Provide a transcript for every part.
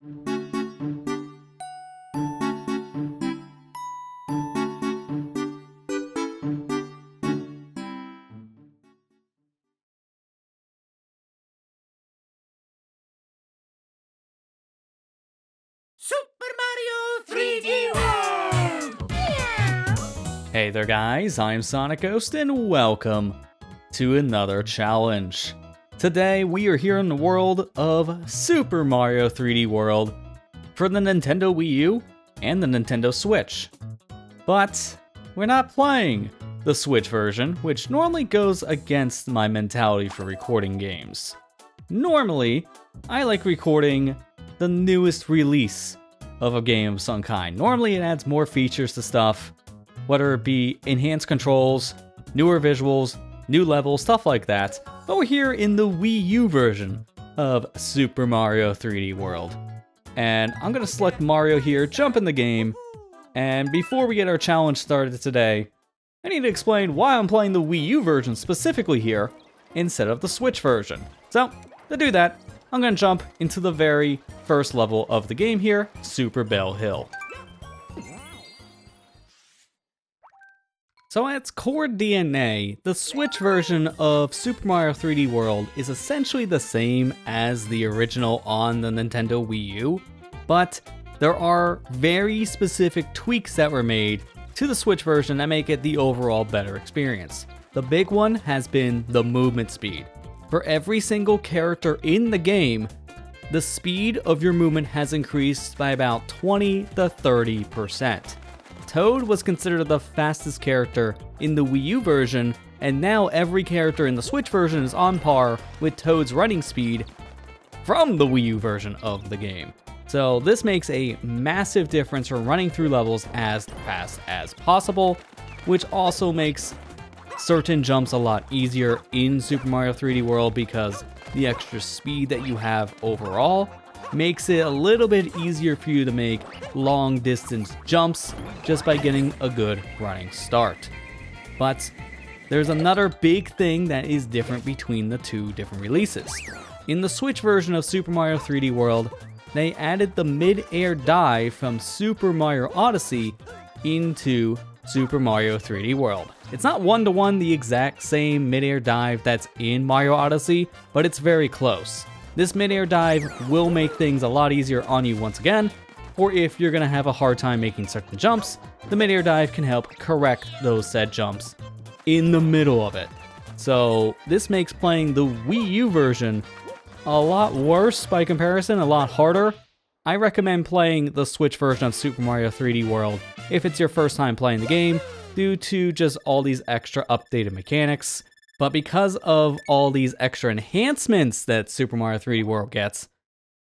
Super Mario 3D World! Hey there guys, I'm SonicGhost and welcome to another challenge. Today we are here in the world of Super Mario 3D World for the Nintendo Wii U and the Nintendo Switch. But we're not playing the Switch version, which normally goes against my mentality for recording games. Normally, I like recording the newest release of a game of some kind. Normally it adds more features to stuff, whether it be enhanced controls, newer visuals, new levels, stuff like that. But we're here in the Wii U version of Super Mario 3D World. And I'm gonna select Mario here, jump in the game, and before we get our challenge started today, I need to explain why I'm playing the Wii U version specifically here instead of the Switch version. So, to do that, I'm going to jump into the very first level of the game here, Super Bell Hill. So at its core DNA, the Switch version of Super Mario 3D World is essentially the same as the original on the Nintendo Wii U, but there are very specific tweaks that were made to the Switch version that make it the overall better experience. The big one has been the movement speed. For every single character in the game, the speed of your movement has increased by about 20 to 30%. Toad was considered the fastest character in the Wii U version, and now every character in the Switch version is on par with Toad's running speed from the Wii U version of the game. So this makes a massive difference for running through levels as fast as possible, which also makes certain jumps a lot easier in Super Mario 3D World because the extra speed that you have overall makes it a little bit easier for you to make long distance jumps just by getting a good running start. But there's another big thing that is different between the two different releases. In the Switch version of Super Mario 3D World, they added the mid-air dive from Super Mario Odyssey into Super Mario 3D World. It's not one-to-one the exact same mid-air dive that's in Mario Odyssey, but it's very close. This mid-air dive will make things a lot easier on you once again, or if you're gonna have a hard time making certain jumps, the mid-air dive can help correct those said jumps in the middle of it. So this makes playing the Wii U version a lot worse by comparison, a lot harder. I recommend playing the Switch version of Super Mario 3D World if it's your first time playing the game, due to just all these extra updated mechanics. But because of all these extra enhancements that Super Mario 3D World gets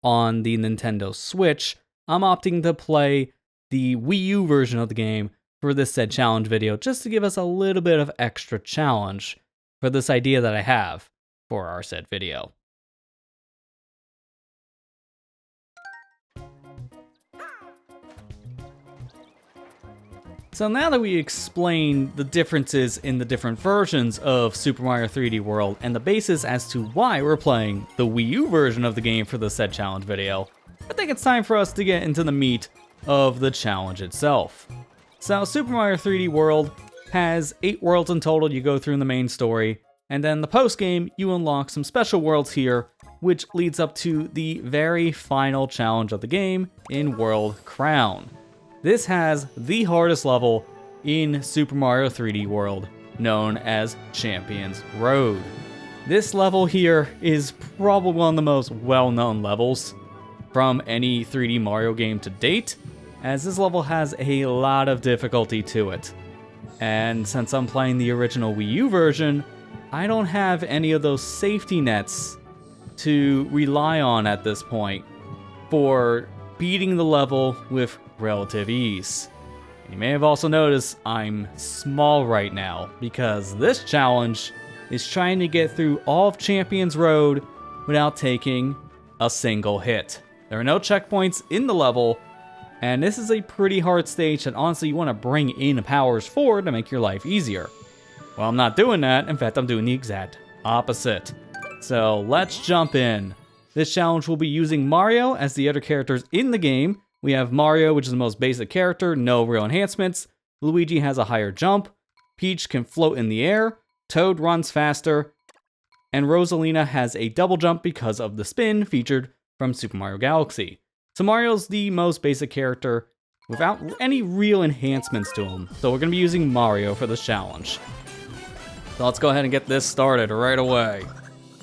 on the Nintendo Switch, I'm opting to play the Wii U version of the game for this said challenge video, just to give us a little bit of extra challenge for this idea that I have for our said video. So now that we explained the differences in the different versions of Super Mario 3D World and the basis as to why we're playing the Wii U version of the game for the said challenge video, I think it's time for us to get into the meat of the challenge itself. So Super Mario 3D World has 8 worlds in total you go through in the main story, and then the post-game you unlock some special worlds here, which leads up to the very final challenge of the game in World Crown. This has the hardest level in Super Mario 3D World, known as Champion's Road. This level here is probably one of the most well-known levels from any 3D Mario game to date, as this level has a lot of difficulty to it. And since I'm playing the original Wii U version, I don't have any of those safety nets to rely on at this point for beating the level with relative ease. You may have also noticed I'm small right now because this challenge is trying to get through all of Champion's Road without taking a single hit. There are no checkpoints in the level, and this is a pretty hard stage that honestly you want to bring in powers for to make your life easier. Well, I'm not doing that. In fact, I'm doing the exact opposite. So let's jump in This challenge will be using Mario as the other characters in the game. We have Mario, which is the most basic character, no real enhancements. Luigi has a higher jump. Peach can float in the air. Toad runs faster. And Rosalina has a double jump because of the spin featured from Super Mario Galaxy. So Mario's the most basic character without any real enhancements to him. So we're going to be using Mario for this challenge. So let's go ahead and get this started right away.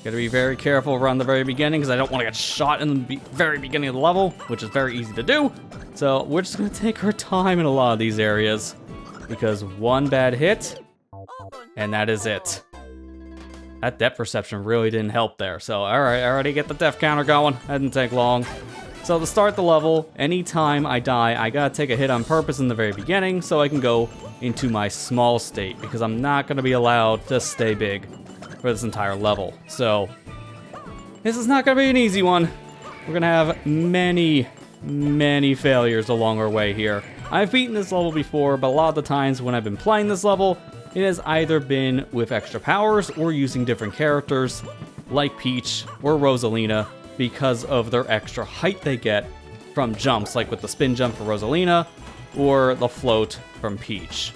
Gotta be very careful around the very beginning because I don't want to get shot in the very beginning of the level, which is very easy to do. So we're just going to take our time in a lot of these areas because one bad hit, and that is it. That depth perception really didn't help there. So, alright, I already get the depth counter going. That didn't take long. So to start the level, anytime I die, I gotta take a hit on purpose in the very beginning so I can go into my small state because I'm not gonna be allowed to stay big for this entire level. So, this is not gonna be an easy one. We're gonna have many failures along our way here. I've beaten this level before, but a lot of the times when I've been playing this level, it has either been with extra powers or using different characters like Peach or Rosalina because of their extra height they get from jumps, like with the spin jump for Rosalina or the float from Peach.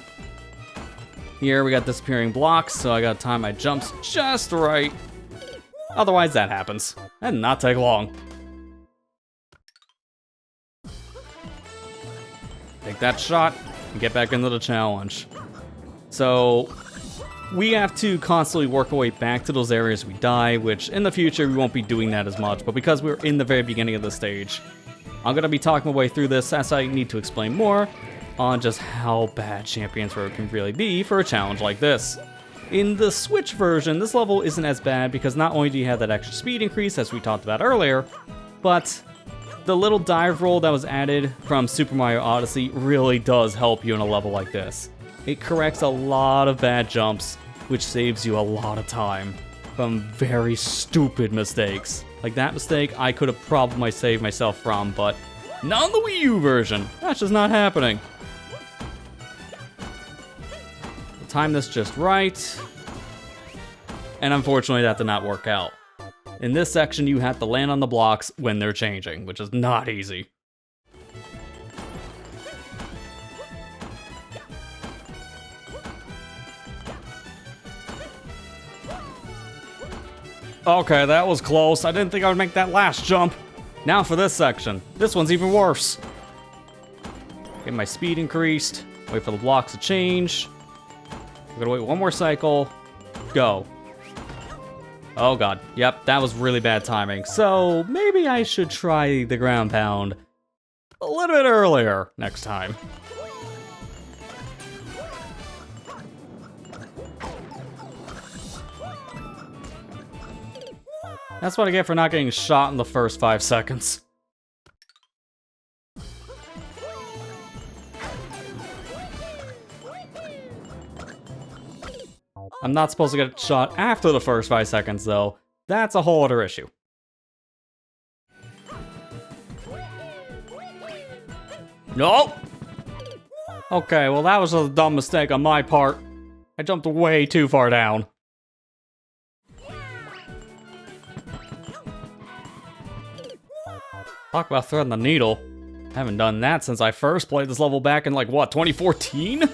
Here we got disappearing blocks, so I gotta time my jumps just right. Otherwise that happens. That did not take long. Take that shot and get back into the challenge. So we have to constantly work our way back to those areas we die, which in the future we won't be doing that as much, but because we're in the very beginning of the stage, I'm gonna be talking my way through this as I need to explain more on just how bad Champions Road can really be for a challenge like this. In the Switch version, this level isn't as bad because not only do you have that extra speed increase as we talked about earlier, but the little dive roll that was added from Super Mario Odyssey really does help you in a level like this. It corrects a lot of bad jumps, which saves you a lot of time from very stupid mistakes. Like that mistake I could have probably saved myself from, but not on the Wii U version. That's just not happening. Time this just right. And unfortunately that did not work out. In this section you have to land on the blocks when they're changing, which is not easy. Okay, that was close. I didn't think I would make that last jump. Now for this section. This one's even worse. Get my speed increased. Wait for the blocks to change. We're gonna wait one more cycle. Go. Oh god. Yep, that was really bad timing. So maybe I should try the ground pound a little bit earlier next time. That's what I get for not getting shot in the first 5 seconds. I'm not supposed to get shot after the first 5 seconds, though. That's a whole other issue. Nope! Okay, well that was a dumb mistake on my part. I jumped way too far down. Talk about threading the needle. Haven't done that since I first played this level back in like, what, 2014?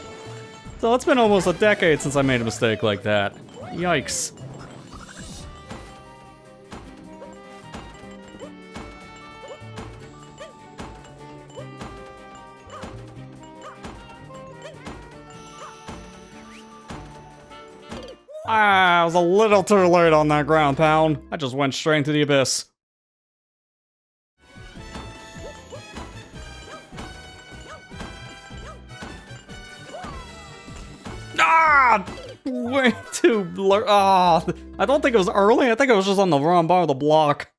So it's been almost a decade since I made a mistake like that. Yikes. I was a little too late on that ground pound. I just went straight into the abyss. Ah! Way too blur. Ah! I don't think it was early. I think it was just on the wrong bar of the block.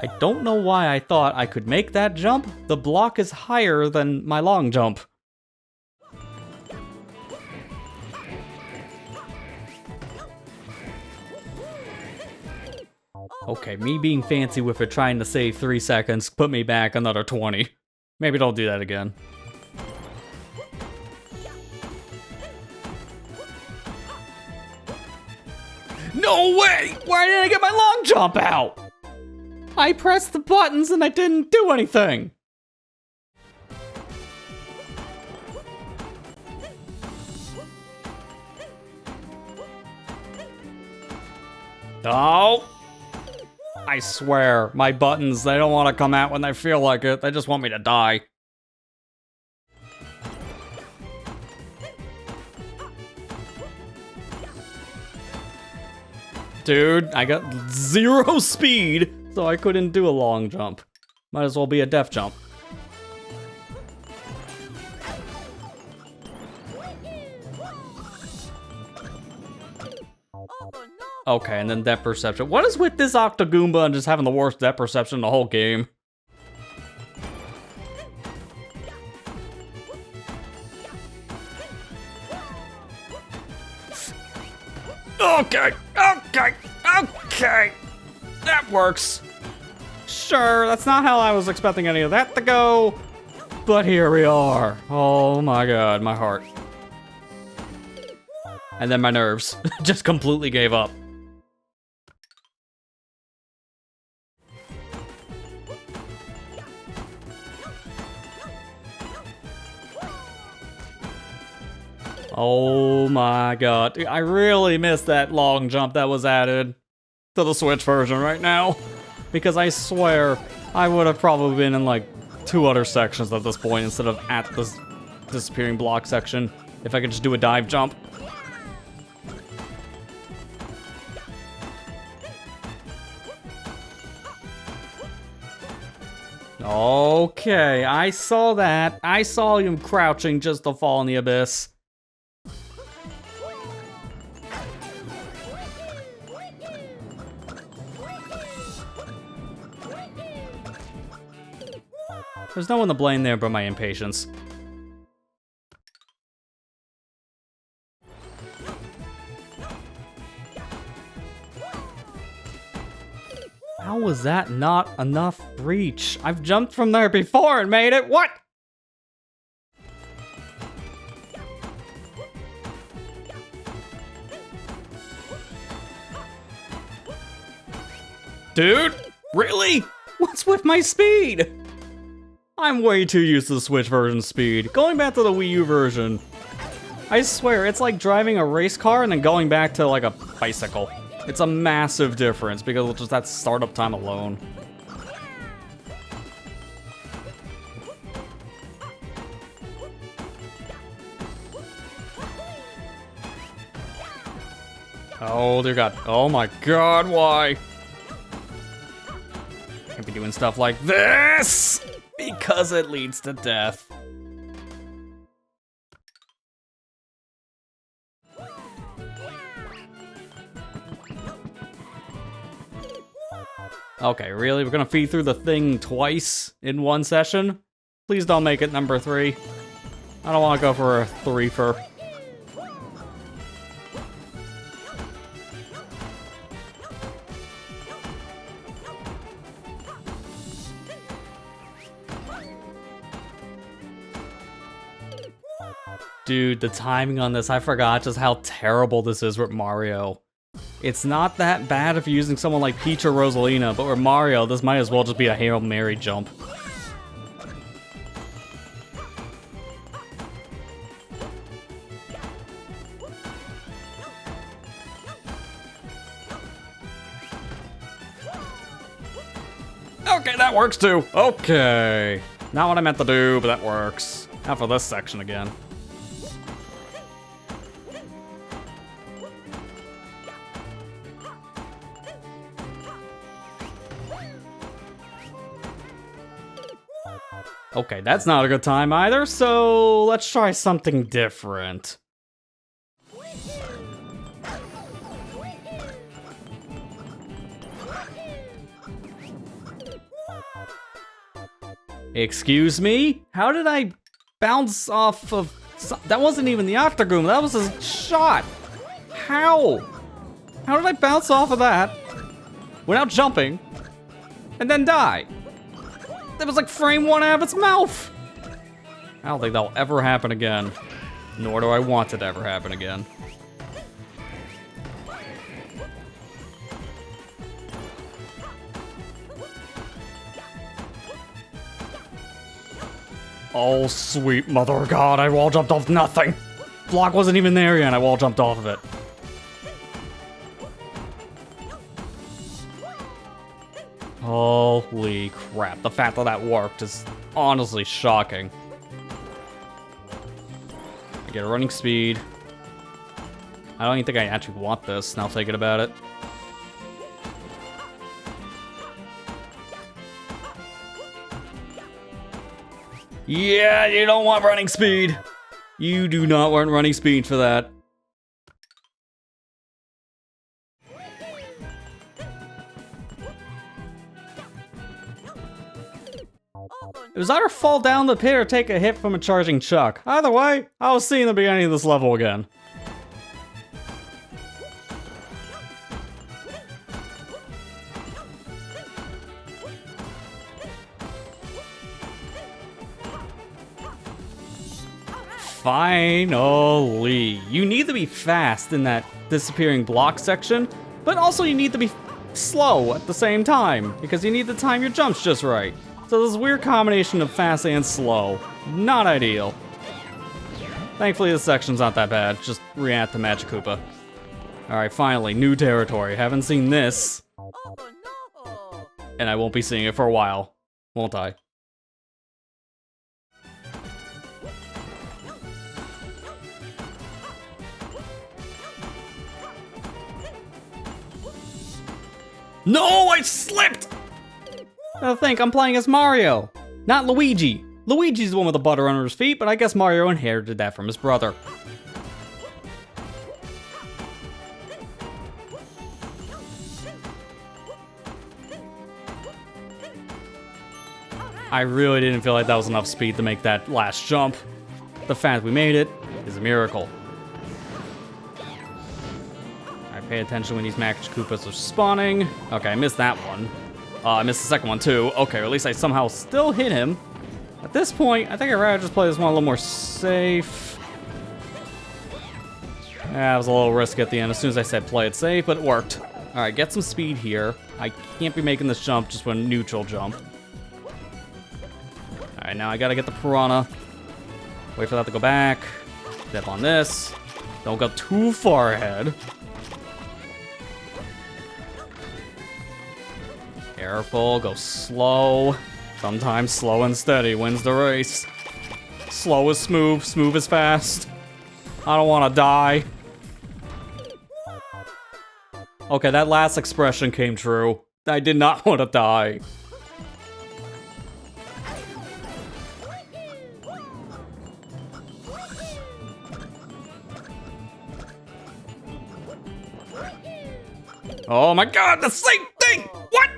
I don't know why I thought I could make that jump. The block is higher than my long jump. Okay, me being fancy with it trying to save 3 seconds put me back another 20. Maybe don't do that again. No way! Why didn't I get my long jump out? I pressed the buttons and I didn't do anything. Oh! I swear, my buttons, they don't want to come out when they feel like it. They just want me to die. Dude, I got 0 speed, so I couldn't do a long jump. Might as well be a def jump. Okay, and then depth perception. What is with this Octogoomba and just having the worst depth perception in the whole game? Okay, okay, okay. That works. Sure, that's not how I was expecting any of that to go, but here we are. Oh my god, my heart. And then my nerves just completely gave up. Oh my god. I really missed that long jump that was added to the Switch version right now. Because I swear, I would have probably been in like 2 other sections at this point instead of at this disappearing block section. If I could just do a dive jump. Okay, I saw that. I saw him crouching just to fall in the abyss. There's no one to blame there but my impatience. How was that not enough reach? I've jumped from there before and made it. What? Dude, really? What's with my speed? I'm way too used to the Switch version speed. Going back to the Wii U version, I swear, it's like driving a race car and then going back to like a bicycle. It's a massive difference because of just that startup time alone. Oh dear god. Oh my god, why? Can't be doing stuff like this! Because it leads to death. Okay, really? We're gonna feed through the thing twice in one session? Please don't make it number 3. I don't want to go for a 3-fer. Dude, the timing on this, I forgot just how terrible this is with Mario. It's not that bad if you're using someone like Peach or Rosalina, but with Mario, this might as well just be a Hail Mary jump. Okay, that works too. Okay. Not what I meant to do, but that works. Now for this section again. Okay, that's not a good time either, so let's try something different. Excuse me? How did I bounce off of... That wasn't even the Octogoomba, that was a shot! How? How did I bounce off of that without jumping and then die? That was like frame 1 out of its mouth! I don't think that'll ever happen again. Nor do I want it to ever happen again. Oh, sweet mother of God, I wall jumped off nothing. Block wasn't even there yet, and I wall jumped off of it. Holy crap, the fact that that worked is honestly shocking. I get a running speed. I don't even think I actually want this, now thinking about it. Yeah, you don't want running speed. You do not want running speed for that. It was either fall down the pit or take a hit from a charging Chuck. Either way, I was seeing the beginning of this level again. Finally! You need to be fast in that disappearing block section, but also you need to be slow at the same time, because you need to time your jumps just right. So this weird combination of fast and slow. Not ideal. Thankfully this section's not that bad, just react to Magic Koopa. Alright, finally, new territory. Haven't seen this. And I won't be seeing it for a while, won't I? No, I slipped! I think I'm playing as Mario, not Luigi. Luigi's the one with the butter under his feet, but I guess Mario inherited that from his brother. I really didn't feel like that was enough speed to make that last jump. The fact we made it is a miracle. I pay attention when these Magic Koopas are spawning. Okay, I missed that one. I missed the second one too. Okay, or at least I somehow still hit him. At this point, I think I'd rather just play this one a little more safe. Yeah, it was a little risky at the end as soon as I said play it safe, but it worked. Alright, get some speed here. I can't be making this jump just when neutral jump. Alright, now I gotta get the Piranha. Wait for that to go back. Step on this. Don't go too far ahead. Careful, go slow. Sometimes slow and steady wins the race. Slow is smooth, smooth is fast. I don't want to die. Okay, that last expression came true. I did not want to die. Oh my god, the same thing! What?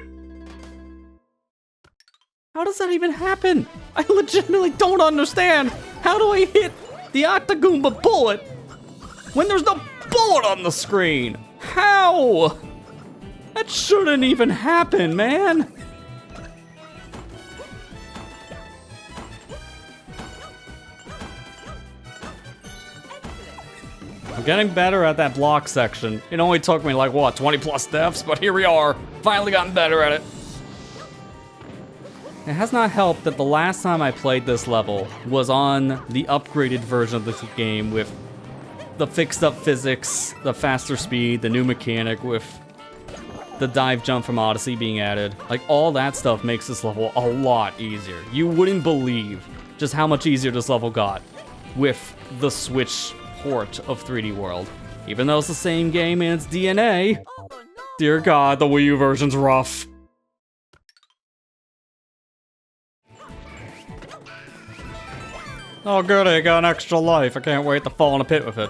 How does that even happen? I legitimately don't understand. How do I hit the Octagoomba bullet when there's no bullet on the screen? How? That shouldn't even happen, man. I'm getting better at that block section. It only took me like, what, 20 plus deaths? But here we are. Finally gotten better at it. It has not helped that the last time I played this level was on the upgraded version of this game with the fixed up physics, the faster speed, the new mechanic with the dive jump from Odyssey being added. Like, all that stuff makes this level a lot easier. You wouldn't believe just how much easier this level got with the Switch port of 3D World. Even though it's the same game in its DNA, dear God, the Wii U version's rough. Oh goody, I got an extra life. I can't wait to fall in a pit with it.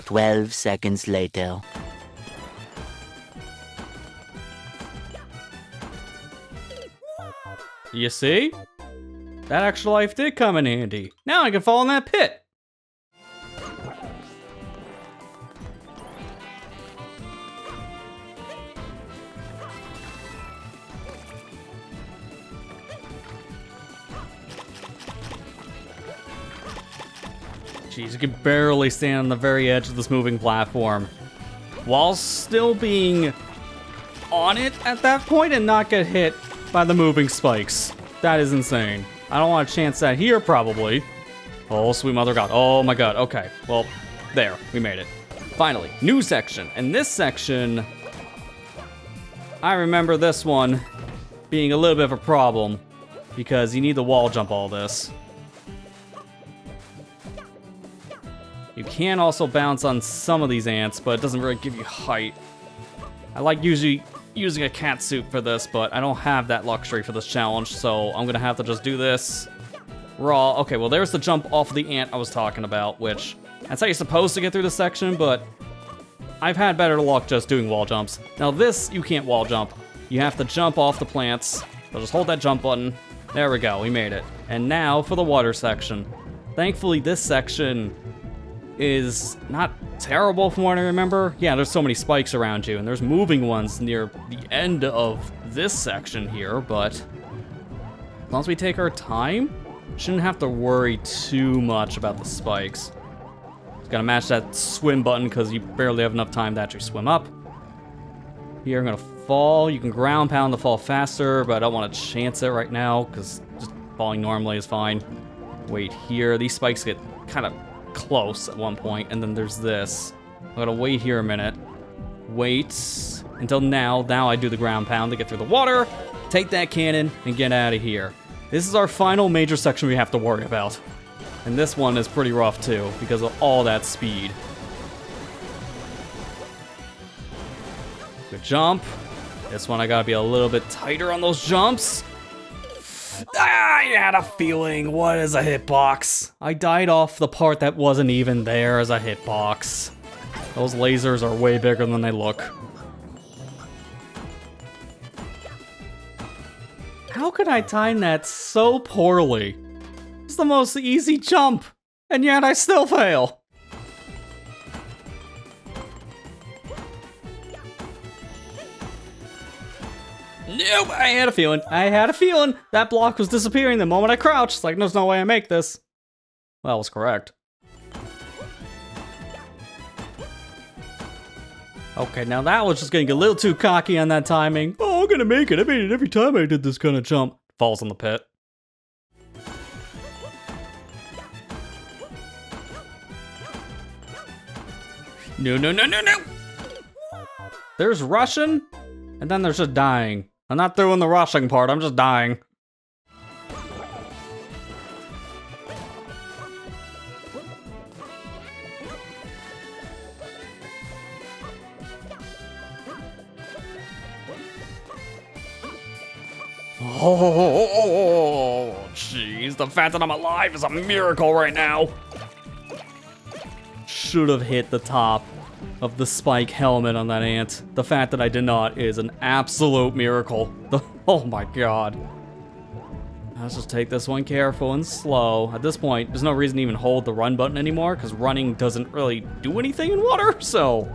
12 seconds later. You see? That extra life did come in handy. Now I can fall in that pit. Jeez, you can barely stand on the very edge of this moving platform while still being on it at that point and not get hit by the moving spikes. That is insane. I don't want to chance that here, probably. Oh, sweet mother God. Oh my God. Okay. Well, there. We made it. Finally. New section. And this section, I remember this one being a little bit of a problem because you need to wall jump all this. You can also bounce on some of these ants, but it doesn't really give you height. I like usually using a cat suit for this, but I don't have that luxury for this challenge, so I'm gonna have to just do this raw. Okay, well, there's the jump off of the ant I was talking about, which that's how you're supposed to get through the section, but I've had better luck just doing wall jumps. Now this, you can't wall jump. You have to jump off the plants. So just hold that jump button. There we go, we made it. And now for the water section. Thankfully, this section is not terrible from what I remember. Yeah, there's so many spikes around you, and there's moving ones near the end of this section here, but as long as we take our time, shouldn't have to worry too much about the spikes. Just gotta match that swim button because you barely have enough time to actually swim up. Here, I'm gonna fall. You can ground pound to fall faster, but I don't want to chance it right now because just falling normally is fine. Wait here. These spikes get kind of close at one point, and then there's this. I'm gonna wait here a minute. Wait until now. Now I do the ground pound to get through the water, take that cannon, and get out of here. This is our final major section we have to worry about. And this one is pretty rough too, because of all that speed. Good jump. This one I gotta be a little bit tighter on those jumps. I had a feeling. What is a hitbox? I died off the part that wasn't even there as a hitbox. Those lasers are way bigger than they look. How could I time that so poorly? It's the most easy jump, and yet I still fail. Nope, I had a feeling. That block was disappearing the moment I crouched. It's like, there's no way I make this. Well, I was correct. Okay, now that was just getting a little too cocky on that timing. Oh, I'm gonna make it. I made it every time I did this kind of jump. Falls in the pit. No, no, no, no, no! There's rushing, and then there's just dying. I'm not doing the rushing part, I'm just dying. Oh, jeez, the fact that I'm alive is a miracle right now. Should have hit the top of the spike helmet on that ant. The fact that I did not is an absolute miracle. Oh my god. Let's just take this one careful and slow. At this point, there's no reason to even hold the run button anymore, because running doesn't really do anything in water, so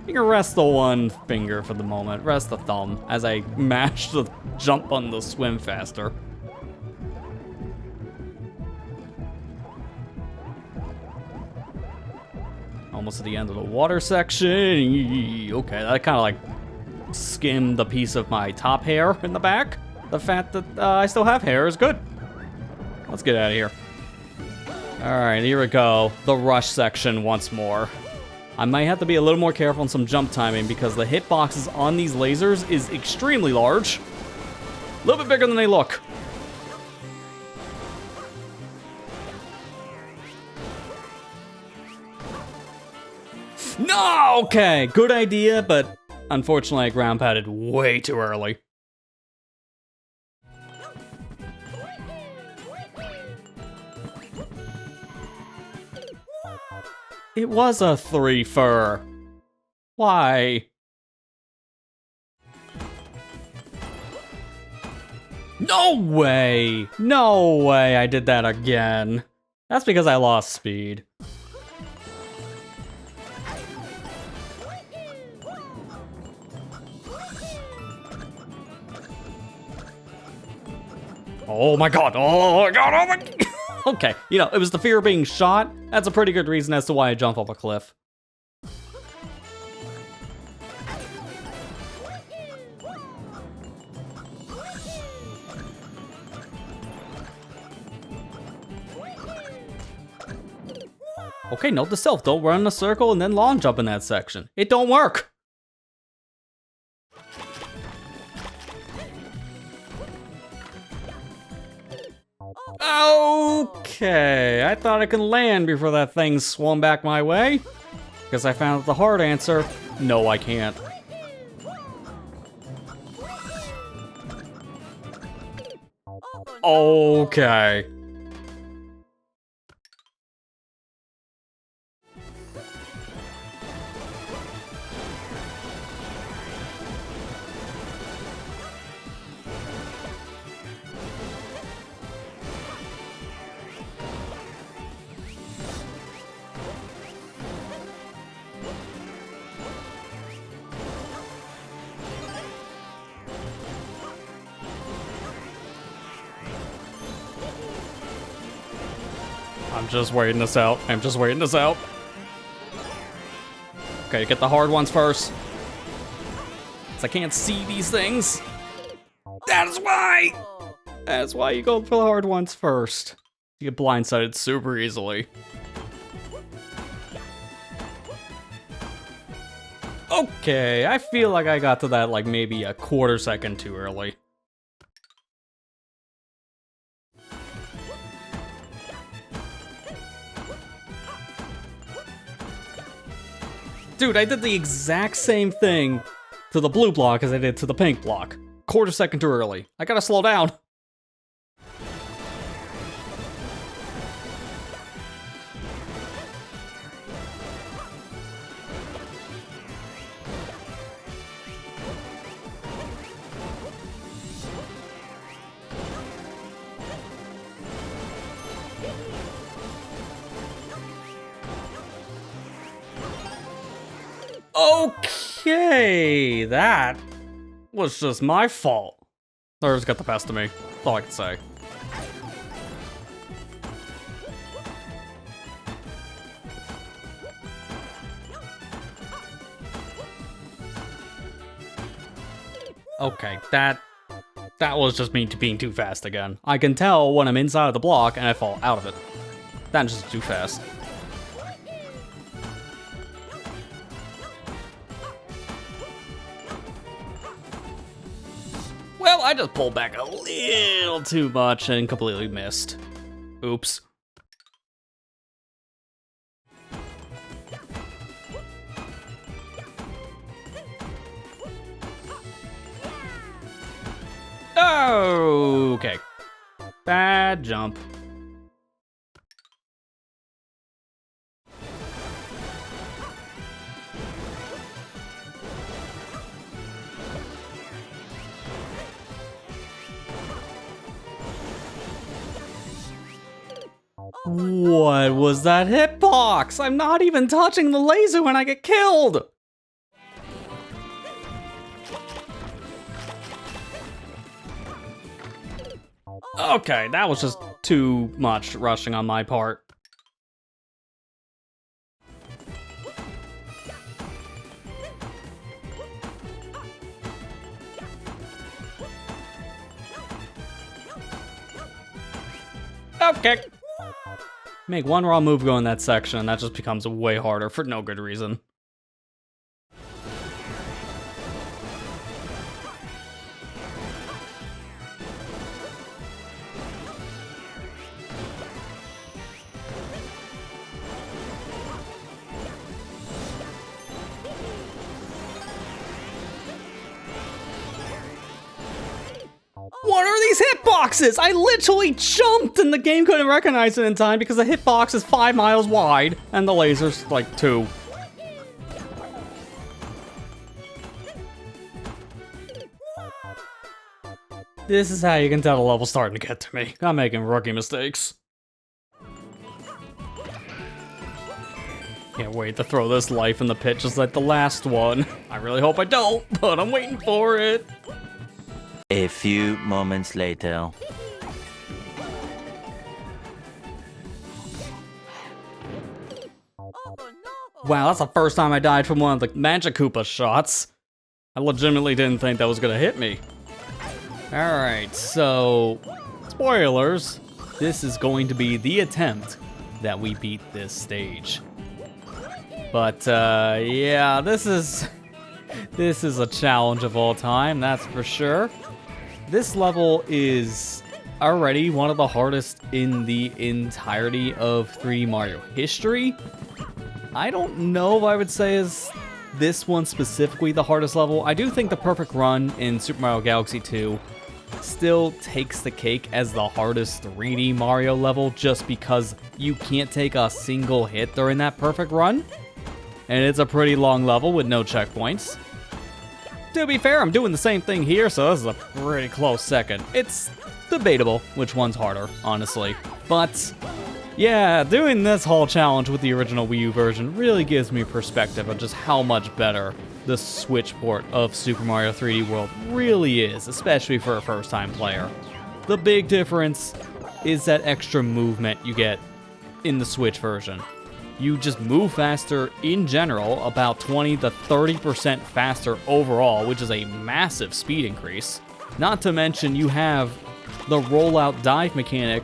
you can rest the one finger for the moment. Rest the thumb as I mash the jump button to swim faster. Almost at the end of the water section. Okay, that kind of like skimmed the piece of my top hair in the back. The fact that I still have hair is good. Let's get out of here. All right, here we go. The rush section once more. I might have to be a little more careful on some jump timing because the hitboxes on these lasers is extremely large. A little bit bigger than they look. No! Okay, good idea, but unfortunately I ground padded way too early. It was a 3-fer. Why? No way! No way I did that again. That's because I lost speed. Oh my god, oh my god, oh my god. Okay, you know, it was the fear of being shot. That's a pretty good reason as to why I jump off a cliff. Okay, note to self, don't run in a circle and then long jump in that section. It don't work! Okay, I thought I could land before that thing swung back my way. Because I found the hard answer. No, I can't. Okay. I'm just waiting this out. I'm just waiting this out. Okay, get the hard ones first. 'Cause I can't see these things. That is why! That's why you go for the hard ones first. You get blindsided super easily. Okay, I feel like I got to that like maybe a quarter second too early. Dude, I did the exact same thing to the blue block as I did to the pink block. Quarter second too early. I gotta slow down. Okay, that was just my fault. Thurs got the best of me. That's all I can say. Okay, that was just me being too fast again. I can tell when I'm inside of the block and I fall out of it. That's just too fast. Well, I just pulled back a little too much and completely missed. Oops. Okay. Bad jump. What was that hitbox? I'm not even touching the laser when I get killed! Okay, that was just too much rushing on my part. Okay. Make one wrong move go in that section, and that just becomes way harder for no good reason. What are these hitboxes? I literally jumped and the game couldn't recognize it in time because the hitbox is 5 miles wide and the laser's like 2. This is how you can tell the level's starting to get to me. I'm making rookie mistakes. Can't wait to throw this life in the pit just like the last one. I really hope I don't, but I'm waiting for it. A few moments later. Wow, that's the first time I died from one of the Magic Koopa shots. I legitimately didn't think that was gonna hit me. Alright, so... spoilers. This is going to be the attempt that we beat this stage. But yeah, this is a challenge of all time, that's for sure. This level is already one of the hardest in the entirety of 3D Mario history. I don't know if I would say is this one specifically the hardest level. I do think the perfect run in Super Mario Galaxy 2 still takes the cake as the hardest 3D Mario level, just because you can't take a single hit during that perfect run. And it's a pretty long level with no checkpoints. To be fair, I'm doing the same thing here, so this is a pretty close second. It's debatable which one's harder, honestly. But yeah, doing this whole challenge with the original Wii U version really gives me perspective on just how much better the Switch port of Super Mario 3D World really is, especially for a first-time player. The big difference is that extra movement you get in the Switch version. You just move faster in general, about 20 to 30% faster overall, which is a massive speed increase. Not to mention you have the rollout dive mechanic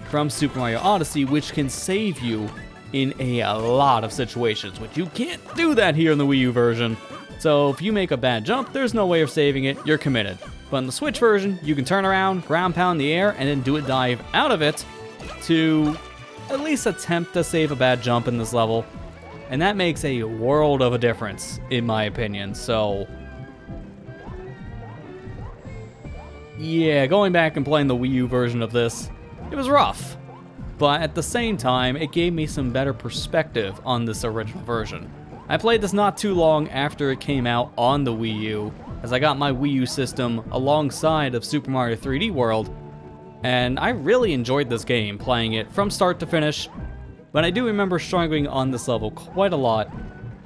from Super Mario Odyssey, which can save you in a lot of situations, which you can't do that here in the Wii U version. So if you make a bad jump, there's no way of saving it, you're committed. But in the Switch version, you can turn around, ground pound the air, and then do a dive out of it to at least attempt to save a bad jump in this level. And that makes a world of a difference, in my opinion. So yeah, going back and playing the Wii U version of this, it was rough. But at the same time, it gave me some better perspective on this original version. I played this not too long after it came out on the Wii U, as I got my Wii U system alongside of Super Mario 3D World, and I really enjoyed this game, playing it from start to finish. But I do remember struggling on this level quite a lot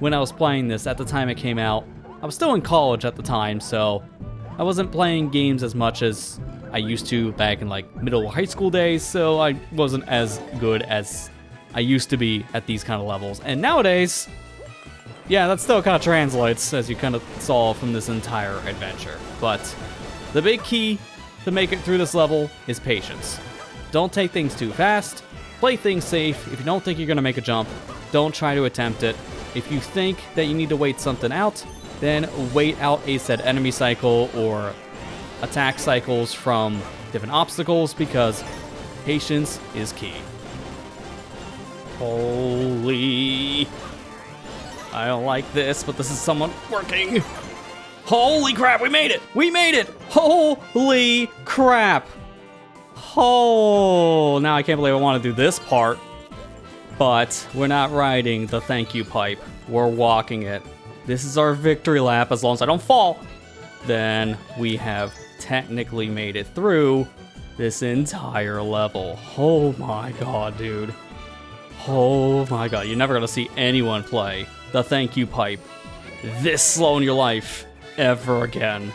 when I was playing this at the time it came out. I was still in college at the time, so I wasn't playing games as much as I used to back in like middle high school days, so I wasn't as good as I used to be at these kind of levels. And nowadays, yeah, that still kind of translates, as you kind of saw from this entire adventure. But the big key to make it through this level is patience. Don't take things too fast. Play things safe. If you don't think you're going to make a jump, don't try to attempt it. If you think that you need to wait something out, then wait out a said enemy cycle or attack cycles from different obstacles, because patience is key. Holy... I don't like this, but this is someone working. Holy crap, we made it! We made it! Holy crap! Oh, now I can't believe I want to do this part. But we're not riding the thank you pipe. We're walking it. This is our victory lap. As long as I don't fall, then we have technically made it through this entire level. Oh my god, dude. Oh my god, you're never gonna see anyone play the thank you pipe this slow in your life ever again,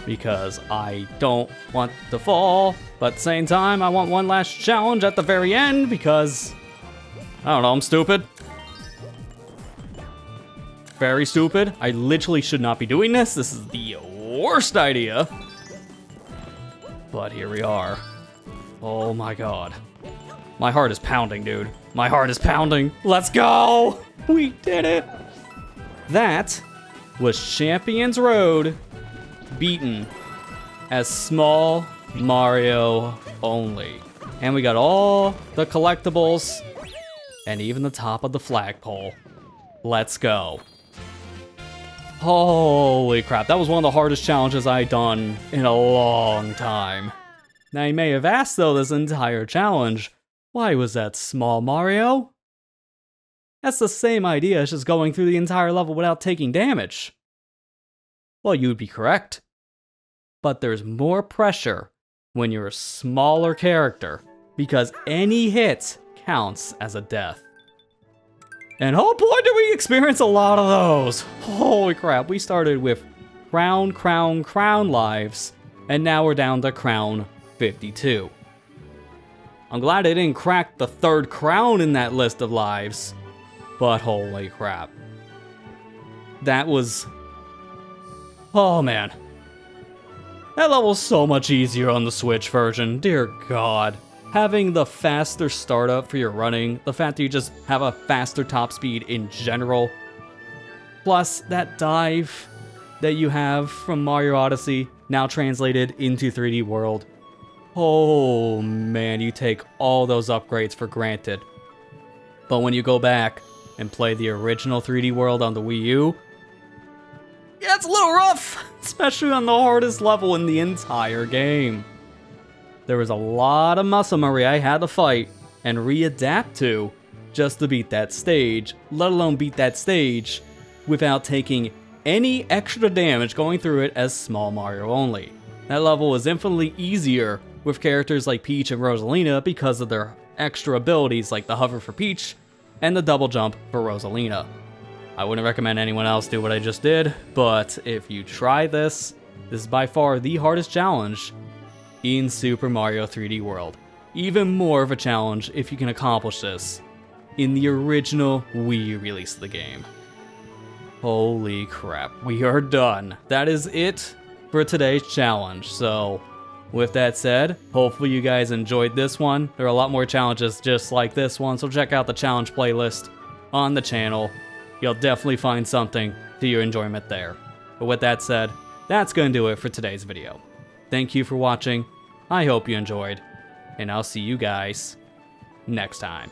because I don't want to fall, but at the same time I want one last challenge at the very end, because I don't know, I'm stupid. Very stupid. I literally should not be doing this. This is the worst idea. But here we are. Oh my god. My heart is pounding, dude. My heart is pounding. Let's go! We did it! That was Champions Road beaten as Small Mario only. And we got all the collectibles and even the top of the flagpole. Let's go. Holy crap, that was one of the hardest challenges I've done in a long time. Now you may have asked though, this entire challenge, why was that Small Mario? That's the same idea as just going through the entire level without taking damage. Well, you would be correct. But there's more pressure when you're a smaller character, because any hit counts as a death. And oh boy, did we experience a lot of those! Holy crap, we started with crown lives, and now we're down to crown 52. I'm glad I didn't crack the third crown in that list of lives, but holy crap. That was... oh man. That level's so much easier on the Switch version, dear god. having the faster startup for your running, the fact that you just have a faster top speed in general, plus that dive that you have from Mario Odyssey, now translated into 3D World. Oh man, you take all those upgrades for granted. But when you go back and play the original 3D World on the Wii U, yeah, it's a little rough, especially on the hardest level in the entire game. There was a lot of muscle memory I had to fight and readapt to just to beat that stage, let alone beat that stage without taking any extra damage going through it as small Mario only. That level was infinitely easier with characters like Peach and Rosalina because of their extra abilities like the hover for Peach and the double jump for Rosalina. I wouldn't recommend anyone else do what I just did, but if you try this, this is by far the hardest challenge in Super Mario 3D World. Even more of a challenge if you can accomplish this in the original Wii U release of the game. Holy crap, we are done. That is it for today's challenge. So, with that said, hopefully you guys enjoyed this one. There are a lot more challenges just like this one, so check out the challenge playlist on the channel. You'll definitely find something to your enjoyment there. But with that said, that's gonna do it for today's video. Thank you for watching, I hope you enjoyed, and I'll see you guys next time.